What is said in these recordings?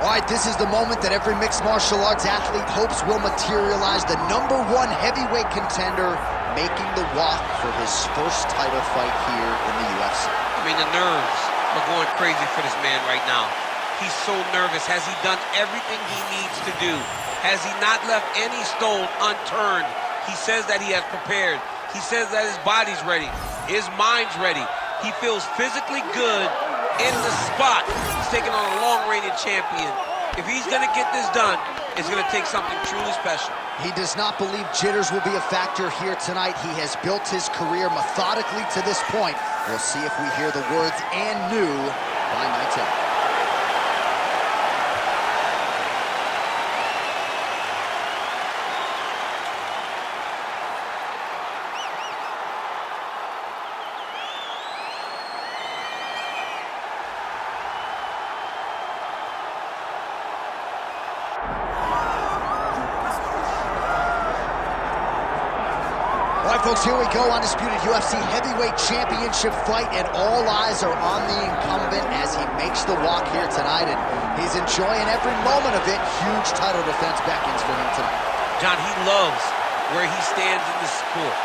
All right, this is the moment that every mixed martial arts athlete hopes will materialize. The #1 heavyweight contender making the walk for his first title fight here in the UFC. I mean, the nerves are going crazy for this man right now. He's so nervous. Has he done everything he needs to do? Has he not left any stone unturned? He says that he has prepared. He says that his body's ready. His mind's ready. He feels physically good in the spot. He's taking on a long-reigning champion. If he's going to get this done, it's going to take something truly special. He does not believe jitters will be a factor here tonight. He has built his career methodically to this point. We'll see if we hear the words "and new" by night's end. All right, folks, here we go. Undisputed UFC heavyweight championship fight, and all eyes are on the incumbent as he makes the walk here tonight, and he's enjoying every moment of it. Huge title defense beckons for him tonight. John, he loves where he stands in the sport.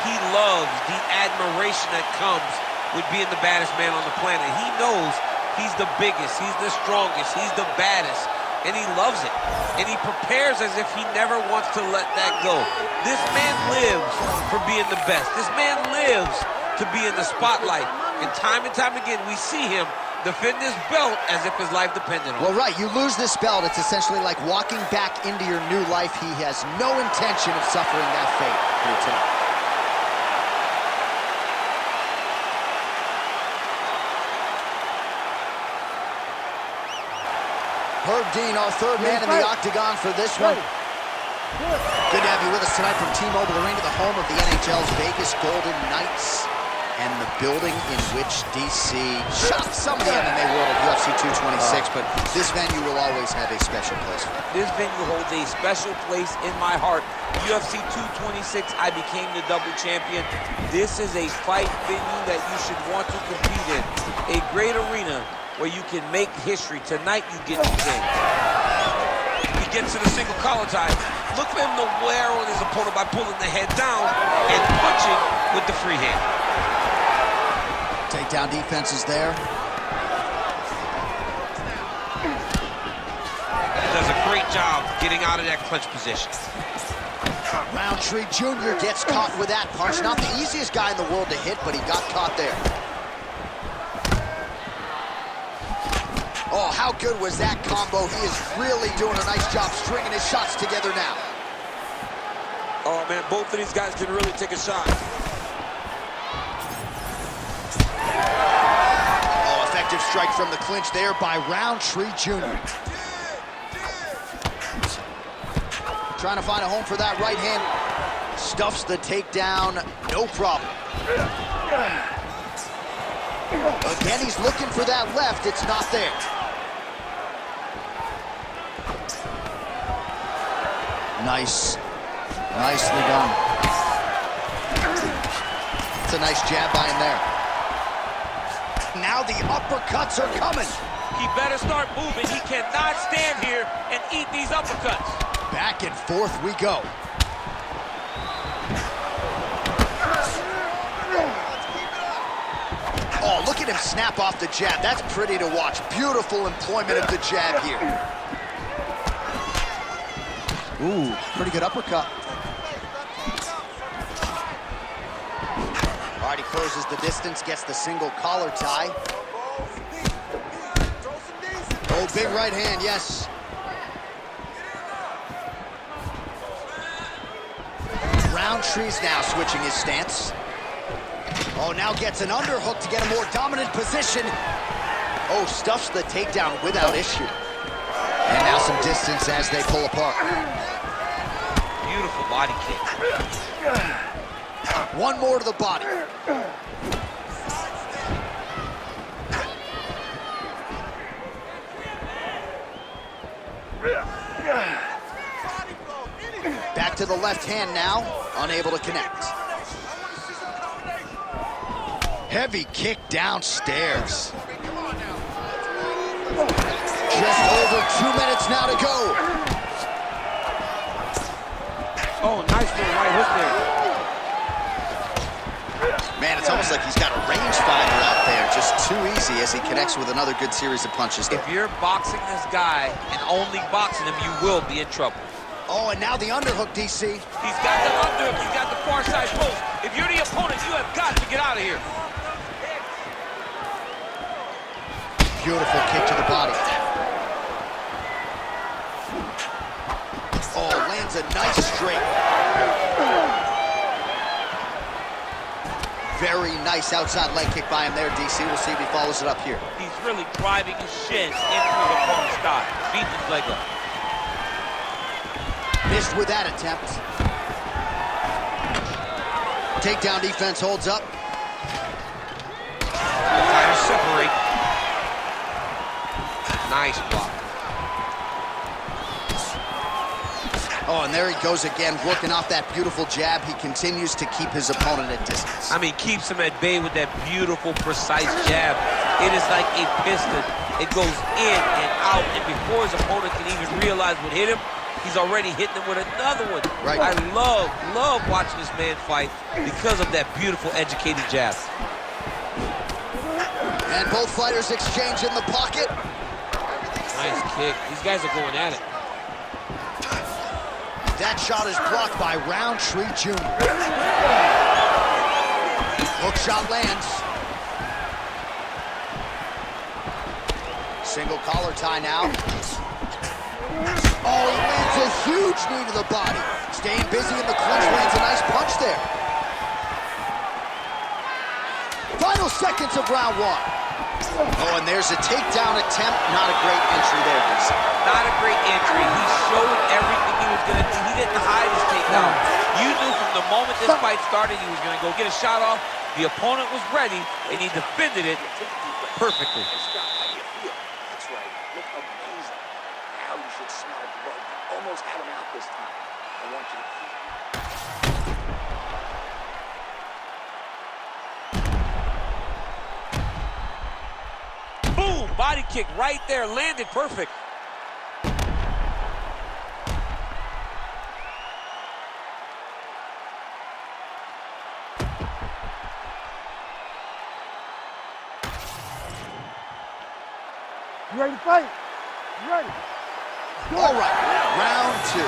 He loves the admiration that comes with being the baddest man on the planet. He knows he's the biggest, he's the strongest, he's the baddest, and he loves it. And he prepares as if he never wants to let that go. This man lives for being the best. This man lives to be in the spotlight. And time again, we see him defend this belt as if his life depended on it. Well, right, you lose this belt, it's essentially like walking back into your new life. He has no intention of suffering that fate here tonight. Herb Dean, our third man in the octagon for this one. Good to have you with us tonight from T-Mobile Arena, the home of the NHL's Vegas Golden Knights, and the building in which DC shocked some of the MMA world of UFC 226, but this venue will always have a special place for it. This venue holds a special place in my heart. UFC 226, I became the double champion. This is a fight venue that you should want to compete in. A great arena where you can make history. Tonight, you get the thing. He gets to the single collar tie. Look for him to wear on his opponent by pulling the head down and punching with the free hand. Takedown defense is there. He does a great job getting out of that clinch position. Rountree Jr. gets caught with that punch. Not the easiest guy in the world to hit, but he got caught there. Oh, how good was that combo? He is really doing a nice job stringing his shots together now. Oh, man, both of these guys can really take a shot. Oh, effective strike from the clinch there by Rountree Jr. Trying to find a home for that right hand. Stuffs the takedown, no problem. Again, he's looking for that left. It's not there. Nice. Nicely done. It's a nice jab by him there. Now the uppercuts are coming. He better start moving. He cannot stand here and eat these uppercuts. Back and forth we go. Oh, look at him snap off the jab. That's pretty to watch. Beautiful employment of the jab here. Ooh, pretty good uppercut. All right, he closes the distance, gets the single collar tie. Oh, big right hand, yes. Rountree's now switching his stance. Oh, now gets an underhook to get a more dominant position. Oh, stuffs the takedown without issue. And now some distance as they pull apart. Beautiful body kick. One more to the body. Back to the left hand now, unable to connect. Heavy kick downstairs. Just over 2 minutes now to go. Oh, nice little right hook there. Man, it's almost like he's got a rangefinder out there. Just too easy as he connects with another good series of punches. If you're boxing this guy and only boxing him, you will be in trouble. Oh, and now the underhook, DC. He's got the underhook. He's got the far side post. If you're the opponent, you have got to get out of here. Beautiful kick to the body. Oh, lands a nice straight. Very nice outside leg kick by him there, DC. We'll see if he follows it up here. He's really driving his shins into his opponent's thigh. Beating his leg up. Missed with that attempt. Takedown defense holds up. The fighters separate. Nice block. Oh, and there he goes again, working off that beautiful jab. He continues to keep his opponent at distance. I mean, keeps him at bay with that beautiful, precise jab. It is like a piston. It goes in and out, and before his opponent can even realize what hit him, he's already hitting him with another one. Right. I love watching this man fight because of that beautiful, educated jab. And both fighters exchange in the pocket. Nice kick. These guys are going at it. That shot is blocked by Rountree Jr. Hook shot lands. Single collar tie now. Oh, he lands a huge knee to the body. Staying busy in the clinch, lands a nice punch there. Final seconds of round one. Oh, and there's a takedown attempt. Not a great entry there, DC. Not a great entry. He showed everything he was going to do. He didn't hide his takedown. You knew from the moment this fight started he was going to go get a shot off. The opponent was ready, and he defended it perfectly. That's right. Look amazing. Now you should smell blood. You almost had him out this time. I want you to keep. Boom! Body kick right there. Landed perfect. You ready to fight? You ready? All right, round two.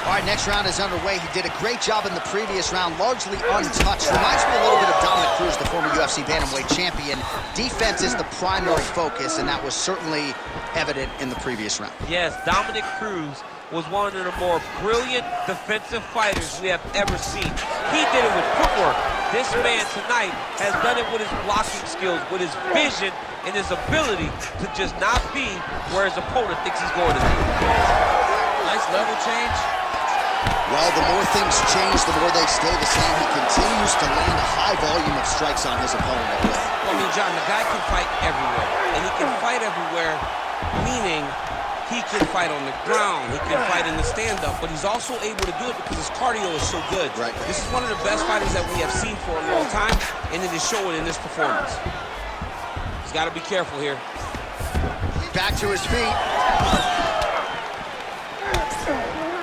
All right, next round is underway. He did a great job in the previous round, largely untouched. Reminds me a little bit of Dominic Cruz, the former UFC bantamweight champion. Defense is the primary focus, and that was certainly evident in the previous round. Yes, Dominic Cruz was one of the more brilliant defensive fighters we have ever seen. He did it with footwork. This man tonight has done it with his blocking skills, with his vision, and his ability to just not be where his opponent thinks he's going to be. Nice level change. Well, the more things change, the more they stay the same. He continues to land a high volume of strikes on his opponent. I mean, John, the guy can fight everywhere. And he can fight everywhere, meaning he can fight on the ground, he can fight in the stand-up, but he's also able to do it because his cardio is so good. Right. This is one of the best fighters that we have seen for a long time, and it is showing in this performance. He's got to be careful here. Back to his feet.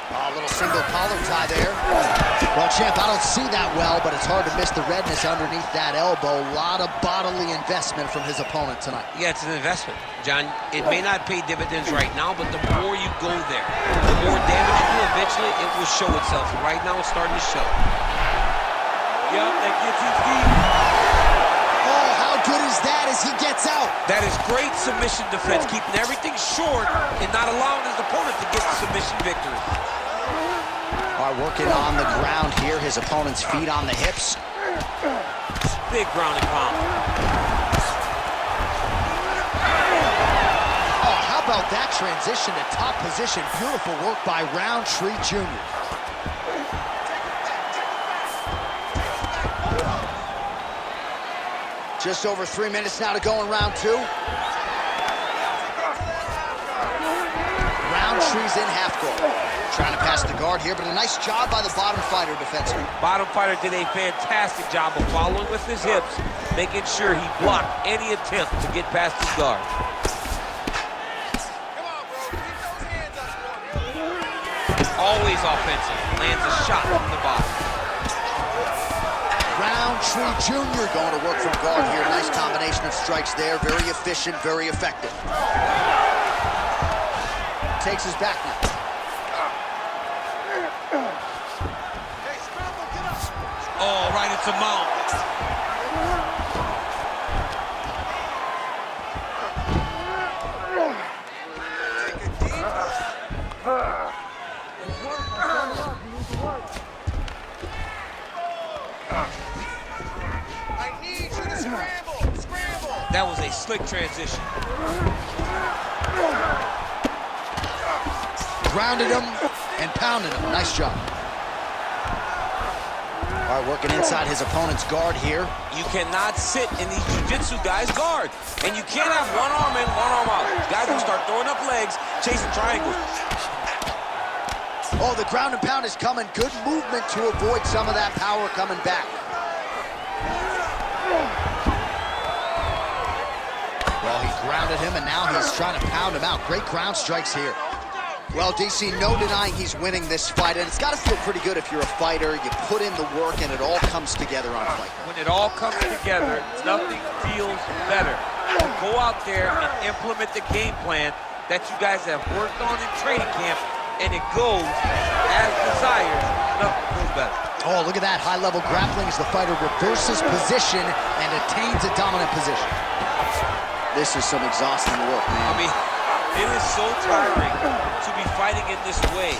Oh, a little single collar tie there. Well, champ, I don't see that well, but it's hard to miss the redness underneath that elbow. A lot of bodily investment from his opponent tonight. Yeah, it's an investment, John. It may not pay dividends right now, but the more you go there, the more damage you do, eventually it will show itself. And right now it's starting to show. Yep, that gets his feet. Oh, how good is that as he gets out? That is great submission defense, keeping everything short and not allowing his opponent to get the submission victory. All right, working on the ground here. His opponent's feet on the hips. Big ground and pound. Oh, how about that transition to top position? Beautiful work by Rountree Jr. Just over 3 minutes now to go in round two. Rountree's in half guard. Trying to pass the guard here, but a nice job by the bottom fighter defensively. Bottom fighter did a fantastic job of following with his hips, making sure he blocked any attempt to get past his guard. always offensive. Lands a shot from the bottom. Rountree Jr. going to work from guard here. Nice combination of strikes there. Very efficient, very effective. Takes his back now. Oh, right into mount. That was a slick transition. Grounded him and pounded him. Nice job. All right, working inside his opponent's guard here. You cannot sit in these jiu-jitsu guys' guard. And you can't have one arm in, one arm out. Guys will start throwing up legs, chasing triangles. Oh, the ground and pound is coming. Good movement to avoid some of that power coming back. Well, he grounded him, and now he's trying to pound him out. Great ground strikes here. Well, DC, no denying he's winning this fight, and it's got to feel pretty good if you're a fighter. You put in the work, and it all comes together on fight. When it all comes together, nothing feels better. You go out there and implement the game plan that you guys have worked on in training camp, and it goes as desired. Nothing feels better. Oh, look at that. High-level grappling as the fighter reverses position and attains a dominant position. This is some exhausting work, man. I mean, it is so tiring to be fighting in this way.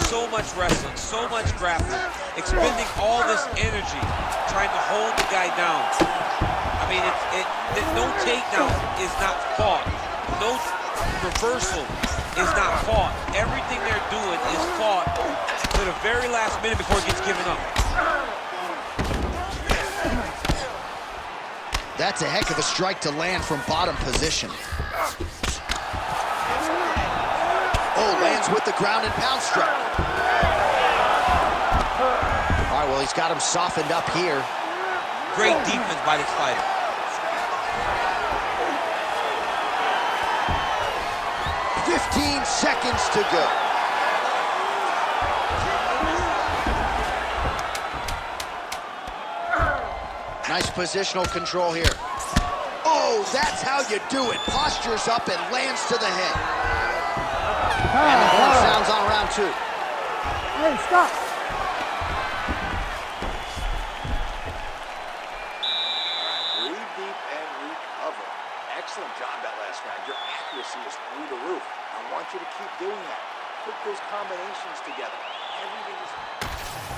So much wrestling, so much grappling, expending all this energy trying to hold the guy down. I mean, no takedown is not fought. No reversal is not fought. Everything they're doing is fought to the very last minute before it gets given up. That's a heck of a strike to land from bottom position. Oh, lands with the ground and pound strike. All right, well, he's got him softened up here. Great defense by this fighter. "15 seconds to go." Nice positional control here. Oh, that's how you do it. Postures up and lands to the head. And the horn sounds on round 2. Hey, stop. Breathe deep and recover. Excellent job that last round. Your accuracy is through the roof. I want you to keep doing that. Put those combinations together. Everything is...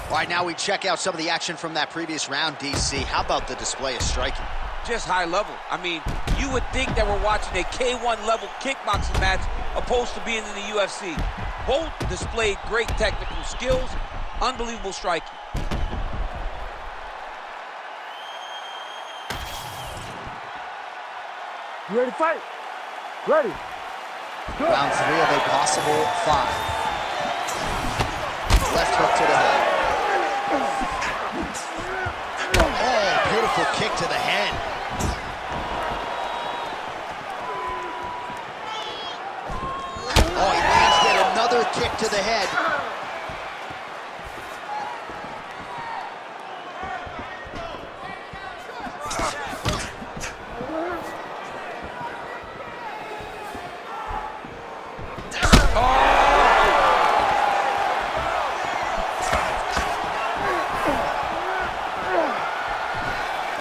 All right, now we check out some of the action from that previous round, DC. How about the display of striking? Just high level. I mean, you would think that we're watching a K1 level kickboxing match opposed to being in the UFC. Both displayed great technical skills, unbelievable striking. You ready to fight? Ready. Good. Round 3 of a possible 5. Left hook to the head. Oh, beautiful kick to the head. Oh, he lands yet another kick to the head.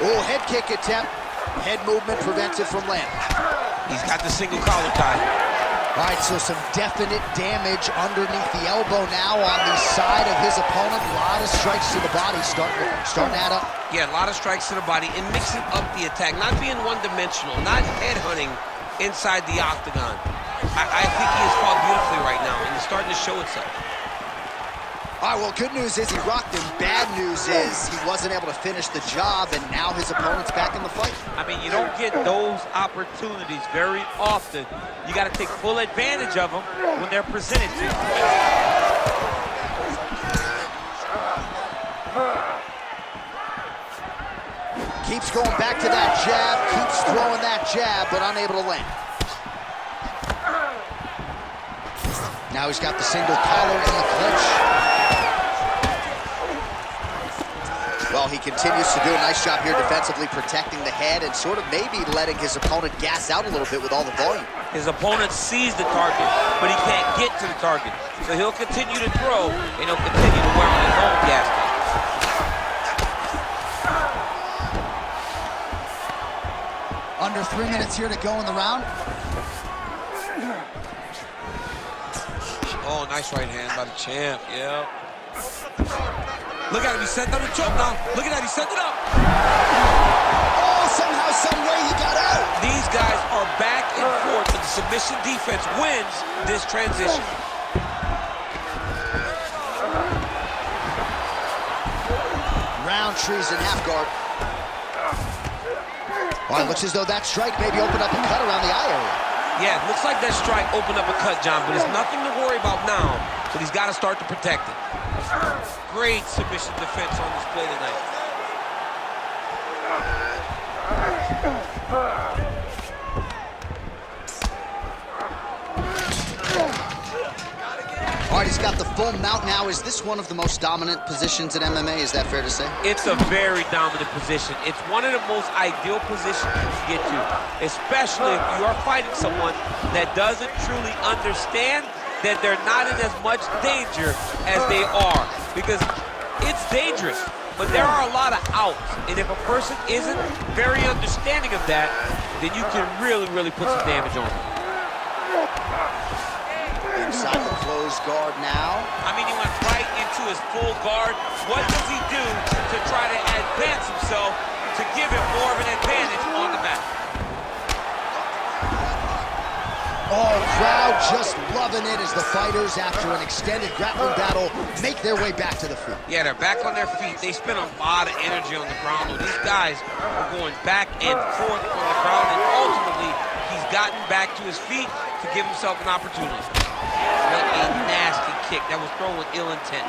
Oh, head kick attempt. Head movement prevents it from landing. He's got the single collar tie. All right, so some definite damage underneath the elbow now on the side of his opponent. A lot of strikes to the body starting to add up. Yeah, a lot of strikes to the body and mixing up the attack, not being one-dimensional, not headhunting inside the octagon. I think he has fought beautifully right now, and it's starting to show itself. All right, well, good news is he rocked him. Bad news is he wasn't able to finish the job, and now his opponent's back in the fight. I mean, you don't get those opportunities very often. You got to take full advantage of them when they're presented to you. Keeps going back to that jab, keeps throwing that jab, but unable to land. Now he's got the single collar in the clinch. Well, he continues to do a nice job here defensively, protecting the head and sort of maybe letting his opponent gas out a little bit with all the volume. His opponent sees the target, but he can't get to the target. So he'll continue to throw, and he'll continue to wear on his own gas tank. Under 3 minutes here to go in the round. Oh, nice right hand by the champ, yeah. Look at him, he's setting up the choke now. Look at that, he's setting it up. Oh, somehow, some way he got out. These guys are back and forth, but the submission defense wins this transition. Rountree's in half guard. Well, it looks as though that strike maybe opened up a cut around the eye area. Yeah, it looks like that strike opened up a cut, John, but it's nothing to worry about now, but he's got to start to protect it. Great submission defense on display tonight. All right, he's got the full mount now. Is this one of the most dominant positions in MMA? Is that fair to say? It's a very dominant position. It's one of the most ideal positions you can get to, especially if you are fighting someone that doesn't truly understand that they're not in as much danger as they are. Because it's dangerous, but there are a lot of outs. And if a person isn't very understanding of that, then you can really, really put some damage on them. Inside the closed guard now. I mean, he went right into his full guard. What does he do to try to advance himself to give him more of an advantage on the mat? Oh, crowd just loving it as the fighters, after an extended grappling battle, make their way back to the feet. Yeah, they're back on their feet. They spend a lot of energy on the ground. These guys are going back and forth on the ground, and ultimately, he's gotten back to his feet to give himself an opportunity. What a nasty kick that was thrown with ill intent.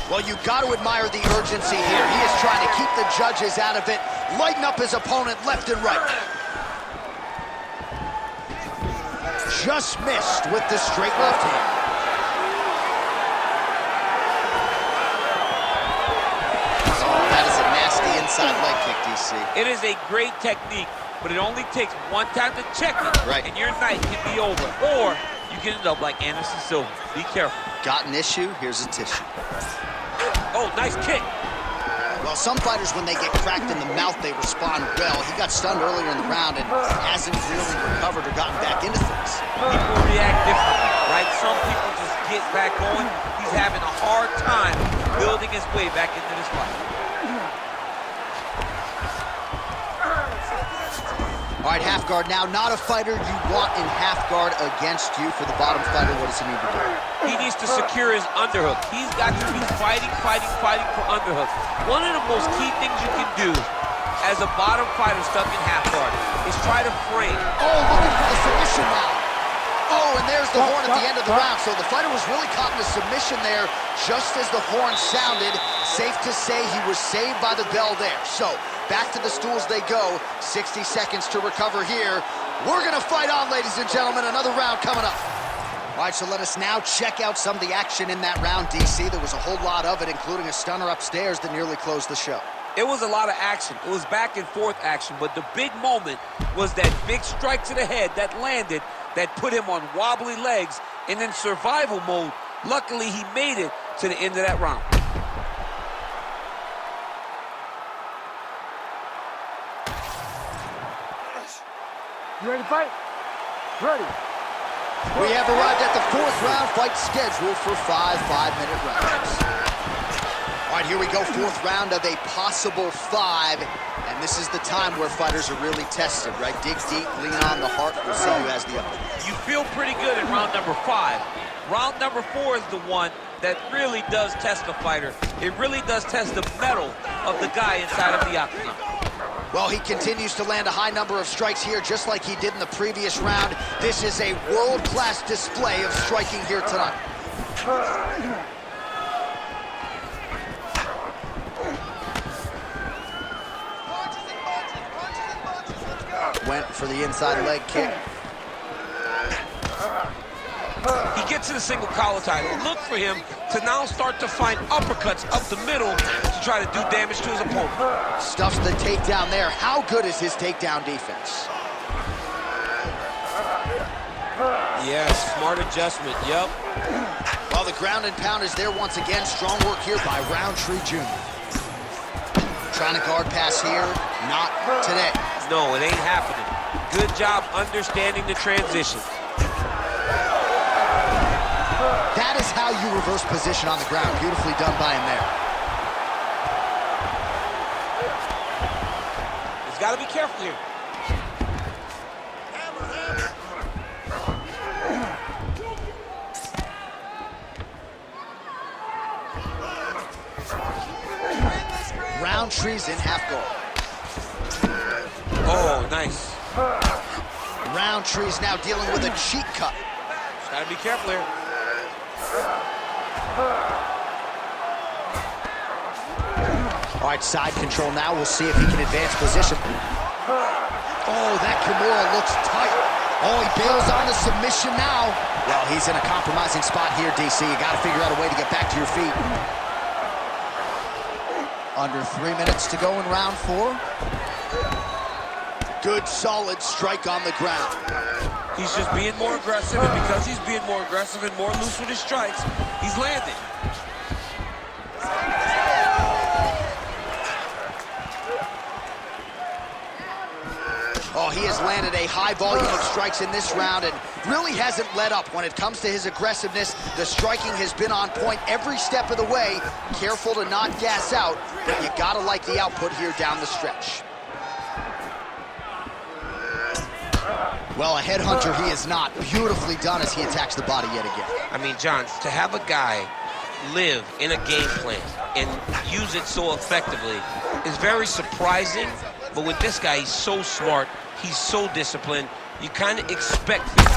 Well, you got to admire the urgency here. He is trying to keep the judges out of it, lighten up his opponent left and right. Just missed with the straight left hand. Oh, that is a nasty inside leg kick, DC. It is a great technique, but it only takes one time to check it, right, and your night can be over. Or you can end up like Anderson Silva. Be careful. Got an issue? Here's a tissue. Oh, nice kick. Well, some fighters, when they get cracked in the mouth, they respond well. He got stunned earlier in the round and hasn't really recovered or gotten back into things. People react differently, right? Some people just get back going. He's having a hard time building his way back into this fight. All right, half guard now. Not a fighter you want in half guard against you. For the bottom fighter, what does he need to do? He needs to secure his underhook. He's got to be fighting for underhook. One of the most key things you can do as a bottom fighter stuck in half guard is try to frame. Oh, looking for the submission now. Oh, and there's the horn at the end of the round. So the fighter was really caught in a submission there just as the horn sounded. Safe to say he was saved by the bell there. So back to the stools they go. 60 seconds to recover here. We're going to fight on, ladies and gentlemen. Another round coming up. All right, so let us now check out some of the action in that round, DC. There was a whole lot of it, including a stunner upstairs that nearly closed the show. It was a lot of action. It was back and forth action, but the big moment was that big strike to the head that landed, that put him on wobbly legs, and in survival mode. Luckily, he made it to the end of that round. You ready to fight? Ready. We have arrived at the fourth round, fight scheduled for 5 5-minute rounds. All right, here we go, fourth round of a possible 5. And this is the time where fighters are really tested, right? Dig deep, lean on the heart. We'll see who has the upper. You feel pretty good in round number 5. Round number 4 is the one that really does test the fighter. It really does test the mettle of the guy inside of the octagon. Well, he continues to land a high number of strikes here, just like he did in the previous round. This is a world-class display of striking here tonight. Went for the inside leg kick. He gets to the single collar title. Look for him to now start to find uppercuts up the middle to try to do damage to his opponent. Stuffs the takedown there. How good is his takedown defense? Yeah, smart adjustment, yep. Well, the ground and pound is there once again. Strong work here by Rountree Jr. Trying to guard pass here. Not today. No, it ain't happening. Good job understanding the transition. That is how you reverse position on the ground. Beautifully done by him there. He's got to be careful here. Rountree's in half guard. Oh, nice. Rountree's now dealing with a cheek cut. Just got to be careful here. All right, side control now. We'll see if he can advance position. Oh, that Kimura looks tight. Oh, he bails on the submission now. Well, he's in a compromising spot here, DC. You got to figure out a way to get back to your feet. Under 3 minutes to go in round 4. Good, solid strike on the ground. He's just being more aggressive, and because he's being more aggressive and more loose with his strikes, he's landing. Oh, he has landed a high volume of strikes in this round and really hasn't let up when it comes to his aggressiveness. The striking has been on point every step of the way. Careful to not gas out, but you gotta like the output here down the stretch. Well, a headhunter he is not. Beautifully done as he attacks the body yet again. I mean, John, to have a guy live in a game plan and use it so effectively is very surprising. But with this guy, he's so smart. He's so disciplined. You kind of expect this.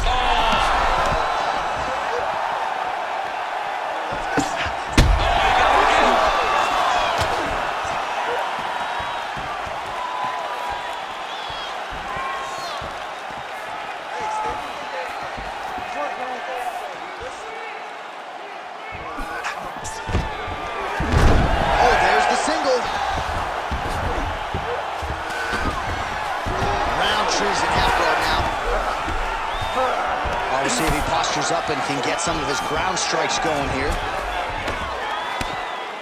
Up and can get some of his ground strikes going here.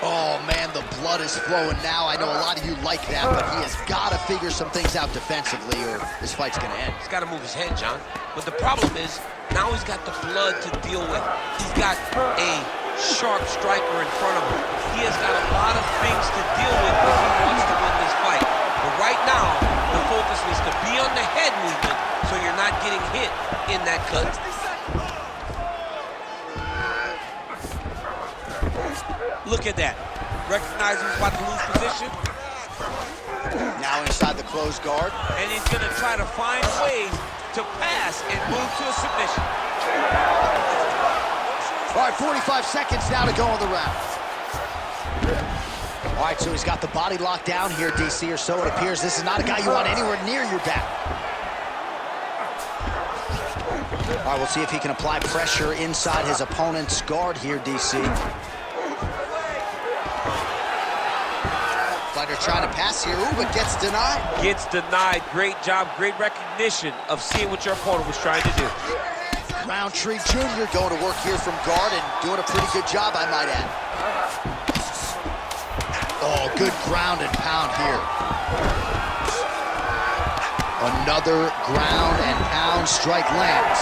Oh man, the blood is flowing now. I know a lot of you like that, but he has got to figure some things out defensively or this fight's going to end. He's got to move his head, John. But the problem is, now he's got the blood to deal with. He's got a sharp striker in front of him. He has got a lot of things to deal with if he wants to win this fight. But right now, the focus needs to be on the head movement so you're not getting hit in that cut. Look at that. Recognize he's about to lose position. Now inside the closed guard. And he's going to try to find ways to pass and move to a submission. All right, 45 seconds now to go in the round. All right, so he's got the body locked down here, DC, or so it appears. This is not a guy you want anywhere near your back. All right, we'll see if he can apply pressure inside his opponent's guard here, DC. Fighter trying to pass here, ooh, but gets denied. Gets denied. Great job, great recognition of seeing what your opponent was trying to do. Rountree Jr. going to work here from guard and doing a pretty good job, I might add. Oh, good ground and pound here. Another ground and pound strike lands.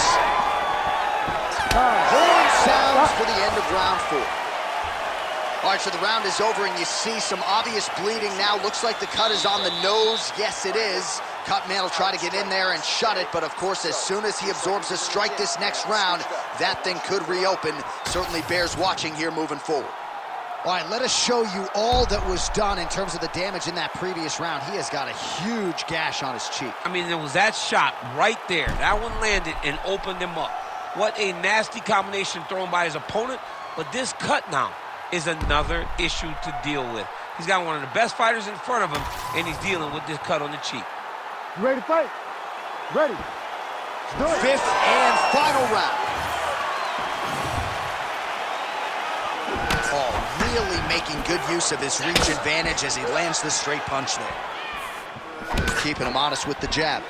Horn sounds for the end of round 4. All right, so the round is over, and you see some obvious bleeding now. Looks like the cut is on the nose. Yes, it is. Cutman will try to get in there and shut it, but of course, as soon as he absorbs a strike this next round, that thing could reopen. Certainly bears watching here moving forward. All right, let us show you all that was done in terms of the damage in that previous round. He has got a huge gash on his cheek. I mean, there was that shot right there. That one landed and opened him up. What a nasty combination thrown by his opponent, but this cut now is another issue to deal with. He's got one of the best fighters in front of him, and he's dealing with this cut on the cheek. You ready to fight? Ready. Let's do it. 5th and final round. Really making good use of his reach advantage as he lands the straight punch there. Keeping him honest with the jab.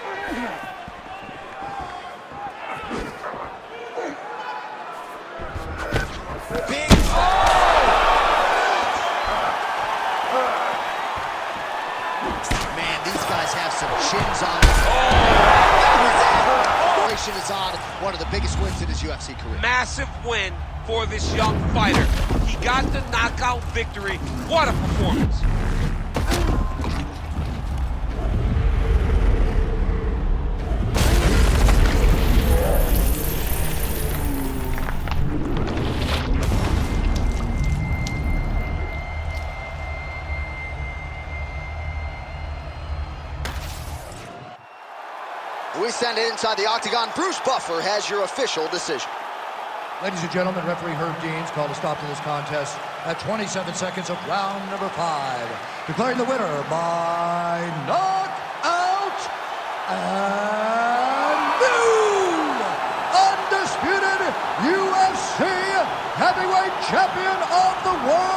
Big Man, these guys have some chins on them. Is on one of the biggest wins in his UFC career. Massive win for this young fighter. He got the knockout victory. What a performance. We send it inside the octagon. Bruce Buffer has your official decision. Ladies and gentlemen, referee Herb Deans called a stop to this contest at 27 seconds of round number 5, declaring the winner by knockout and new undisputed UFC heavyweight champion of the world,